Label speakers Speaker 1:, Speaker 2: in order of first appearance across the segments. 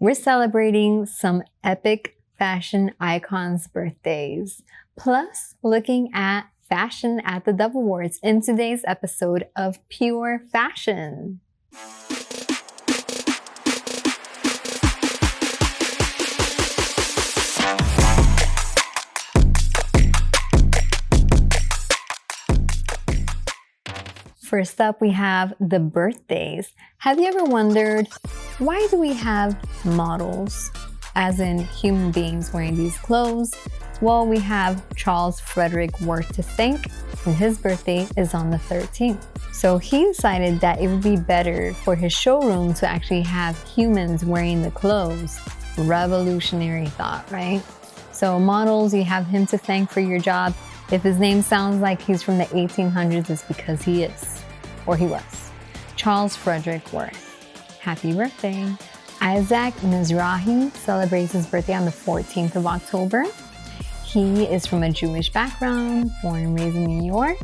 Speaker 1: We're celebrating some epic fashion icons' birthdays, plus looking at fashion at the Dove Awards in today's episode of Pure Fashion. First up, we have the birthdays. Have you ever wondered, why do we have models, as in human beings wearing these clothes? Well, we have Charles Frederick Worth to thank, and his birthday is on the 13th. So he decided that it would be better for his showroom to actually have humans wearing the clothes. Revolutionary thought, right? So models, you have him to thank for your job. If his name sounds like he's from the 1800s, it's because he is, or he was. Charles Frederick Worth. Happy birthday. Isaac Mizrahi celebrates his birthday on the 14th of October. He is from a Jewish background, born and raised in New York,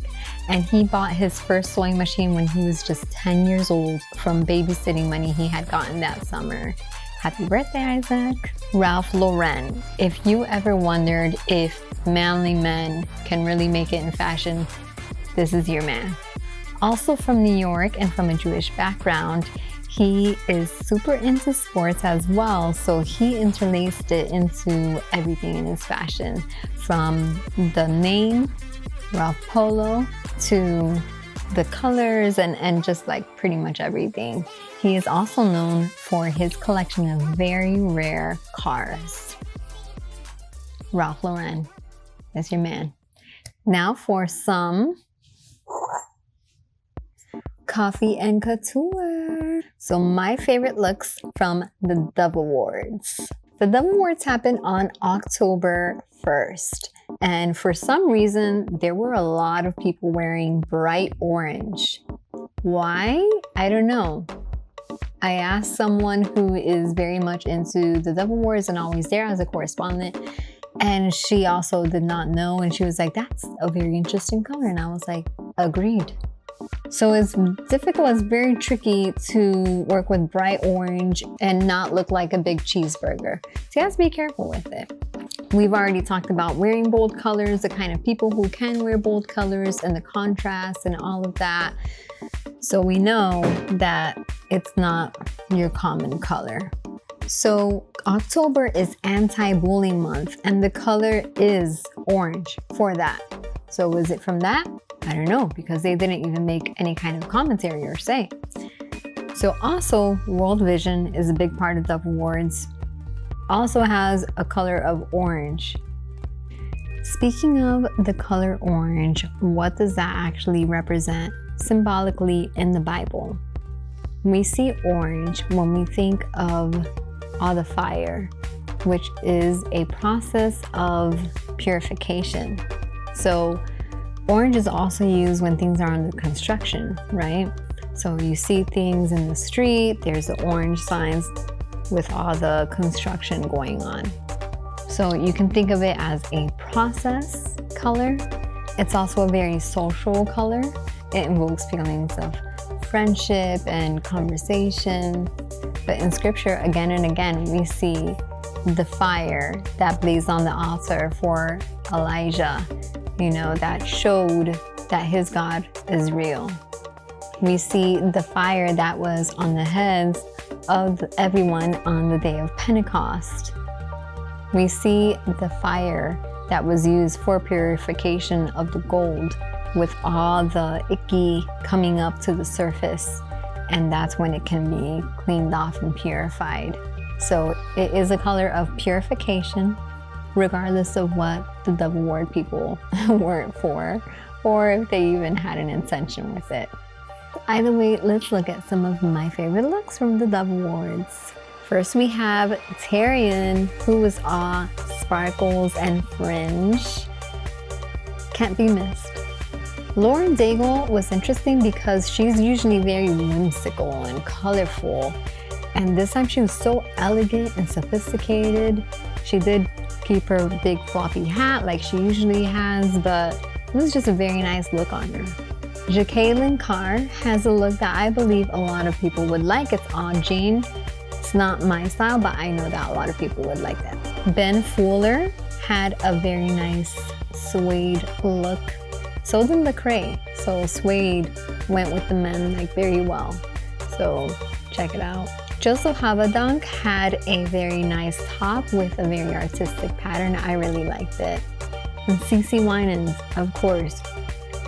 Speaker 1: and he bought his first sewing machine when he was just 10 years old from babysitting money he had gotten that summer. Happy birthday, Isaac. Ralph Lauren. If you ever wondered if manly men can really make it in fashion, this is your man. Also from New York and from a Jewish background, he is super into sports as well, so he interlaced it into everything in his fashion, from the name, Ralph Polo, to the colors and just like pretty much everything. He is also known for his collection of very rare cars. Ralph Lauren, that's your man. Now for some coffee and couture. So my favorite looks from the Dove Awards. The Dove Awards happened on October 1st. And for some reason, there were a lot of people wearing bright orange. Why? I don't know. I asked someone who is very much into the Dove Awards and always there as a correspondent, and she also did not know, and she was like, that's a very interesting color. And I was like, agreed. So it's difficult, it's very tricky to work with bright orange and not look like a big cheeseburger. So you have to be careful with it. We've already talked about wearing bold colors, the kind of people who can wear bold colors and the contrast and all of that. So we know that it's not your common color. So October is anti-bullying month and the color is orange for that. So is it from that? I don't know, because they didn't even make any kind of commentary or say. So also, World Vision is a big part of Dove Awards. Also has a color of orange. Speaking of the color orange, what does that actually represent symbolically in the Bible? We see orange when we think of all the fire, which is a process of purification. So orange is also used when things are under construction, right? So you see things in the street, there's the orange signs with all the construction going on. So you can think of it as a process color. It's also a very social color. It invokes feelings of friendship and conversation. But in scripture, again and again, we see the fire that blazed on the altar for Elijah, that showed that his God is real. We see the fire that was on the heads of everyone on the day of Pentecost. We see the fire that was used for purification of the gold with all the icky coming up to the surface, and that's when it can be cleaned off and purified. So it is a color of purification, regardless of what the Dove Award people were it for, or if they even had an intention with it. Either way, let's look at some of my favorite looks from the Dove Awards. First, we have Tyrion, who was all sparkles and fringe. Can't be missed. Lauren Daigle was interesting because she's usually very whimsical and colorful. And this time she was so elegant and sophisticated. She did keep her big floppy hat like she usually has, but it was just a very nice look on her. Jacqueline Carr has a look that I believe a lot of people would like. It's all jean, It's not my style, but I know that a lot of people would like that. Ben Fuller had a very nice suede look. So did Lecrae. So suede went with the men like very well. So check it out. Joseph Havadunk had a very nice top with a very artistic pattern. I really liked it. And Cece Winans, of course,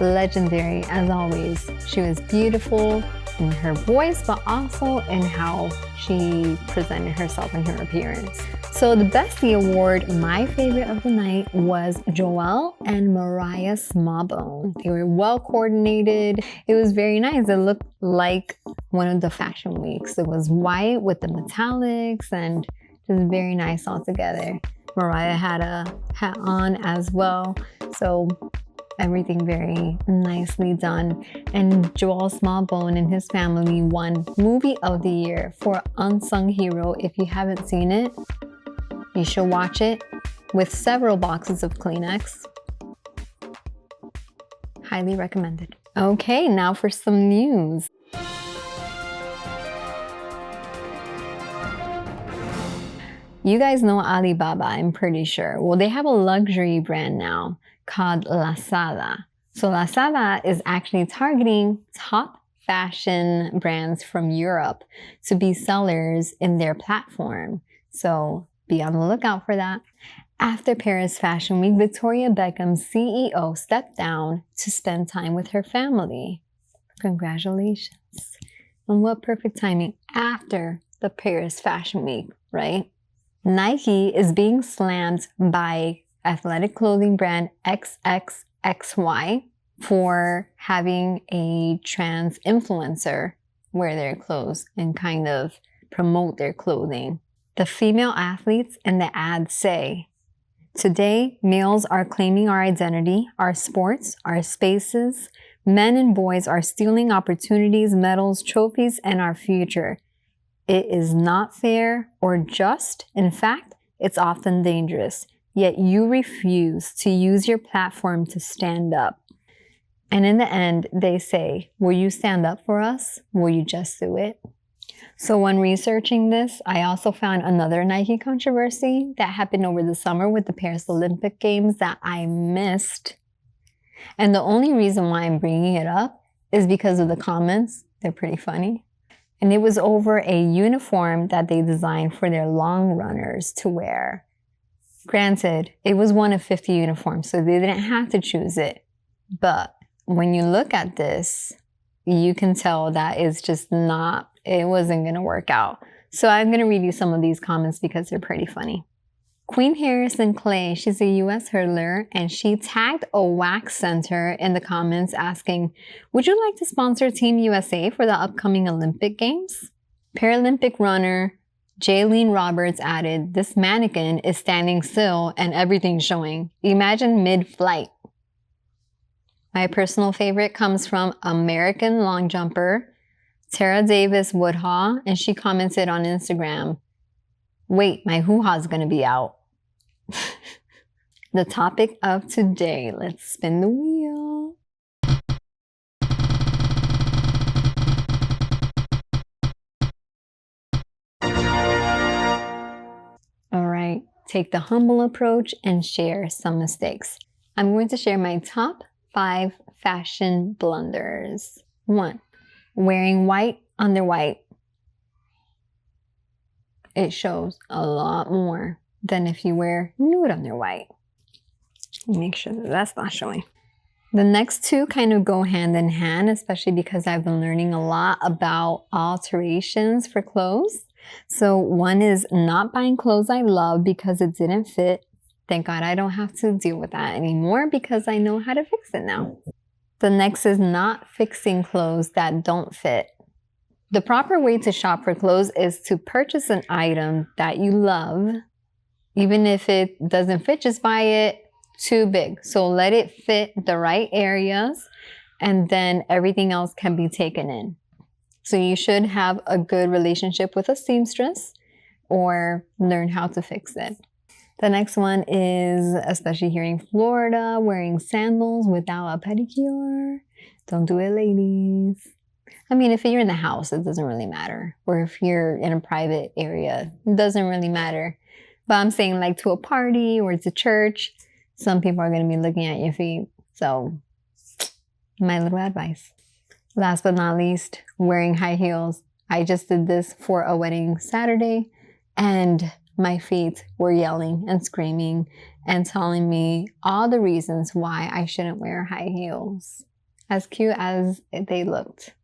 Speaker 1: legendary as always. She was beautiful in her voice, but also in how she presented herself and her appearance. So the Bestie Award, my favorite of the night, was Joelle and Moriah Smallbone. They were well coordinated. It was very nice. It looked like one of the fashion weeks. It was white with the metallics and just very nice all together. Moriah had a hat on as well. So everything very nicely done. And Joel Smallbone and his family won Movie of the Year for Unsung Hero. If you haven't seen it, you should watch it with several boxes of Kleenex. Highly recommended. Okay, now for some news. You guys know Alibaba, I'm pretty sure. Well, they have a luxury brand now called Lazada. So Lazada is actually targeting top fashion brands from Europe to be sellers in their platform. So be on the lookout for that. After Paris Fashion Week, Victoria Beckham's CEO stepped down to spend time with her family. Congratulations. And what perfect timing after the Paris Fashion Week, right? Nike is being slammed by athletic clothing brand XXXY for having a trans influencer wear their clothes and kind of promote their clothing. The female athletes in the ad say, "Today, males are claiming our identity, our sports, our spaces. Men and boys are stealing opportunities, medals, trophies, and our future. It is not fair or just. In fact, it's often dangerous. Yet you refuse to use your platform to stand up." And in the end, they say, will you stand up for us? Will you just do it? So when researching this, I also found another Nike controversy that happened over the summer with the Paris Olympic Games that I missed. And the only reason why I'm bringing it up is because of the comments. They're pretty funny. And it was over a uniform that they designed for their long runners to wear. Granted, it was one of 50 uniforms, so they didn't have to choose it. But when you look at this, you can tell that it's just not, it wasn't going to work out. So I'm going to read you some of these comments because they're pretty funny. Queen Harrison Clay, she's a US hurdler, and she tagged a wax center in the comments asking, would you like to sponsor Team USA for the upcoming Olympic Games? Paralympic runner Jaylene Roberts added, this mannequin is standing still and everything's showing. Imagine mid-flight. My personal favorite comes from American long jumper Tara Davis Woodhaw, and she commented on Instagram, wait, my hoo-ha's gonna be out. The topic of today, let's spin the wheel. All right, take the humble approach and share some mistakes. I'm going to share my top 5 fashion blunders. 1, wearing white under white. It shows a lot more than if you wear nude under white. Make sure that that's not showing. The next 2 kind of go hand in hand, especially because I've been learning a lot about alterations for clothes. So 1 is not buying clothes I love because it didn't fit. Thank God I don't have to deal with that anymore because I know how to fix it now. The next is not fixing clothes that don't fit. The proper way to shop for clothes is to purchase an item that you love. Even if it doesn't fit, just buy it too big. So let it fit the right areas and then everything else can be taken in. So you should have a good relationship with a seamstress or learn how to fix it. The next one is, especially here in Florida, wearing sandals without a pedicure. Don't do it, ladies. I mean, if you're in the house, it doesn't really matter. Or if you're in a private area, it doesn't really matter. But I'm saying like to a party or to church, some people are going to be looking at your feet. So my little advice. Last but not least, wearing high heels. I just did this for a wedding Saturday and my feet were yelling and screaming and telling me all the reasons why I shouldn't wear high heels. As cute as they looked.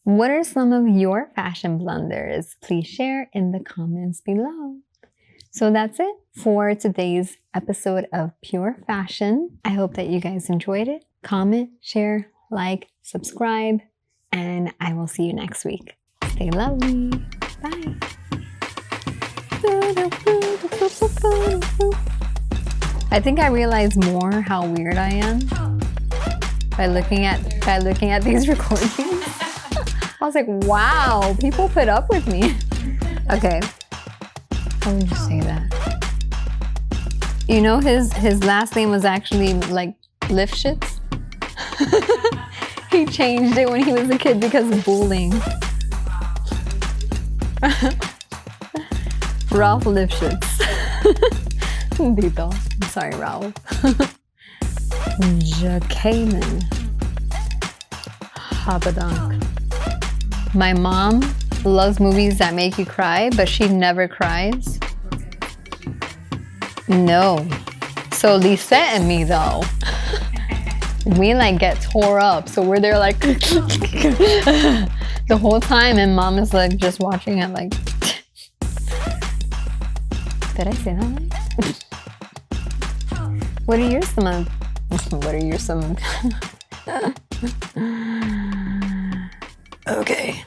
Speaker 1: What are some of your fashion blunders? Please share in the comments below. So that's it for today's episode of Pure Fashion. I hope that you guys enjoyed it. Comment, share, like, subscribe, and I will see you next week. Stay lovely. Bye. I think I realize more how weird I am by looking at these recordings. I was like, wow, people put up with me. Okay. How would you say that? You know, his last name was actually like Lifshitz. He changed it when he was a kid because of bullying. Ralph Lifshitz. Dito. I'm sorry, Ralph. Jacqueline. Habadunk. My mom loves movies that make you cry, but she never cries. No. So Lisette and me though, we like get tore up. So we're there like the whole time and mom is like just watching it like. Did I say that right? What are your some? Okay.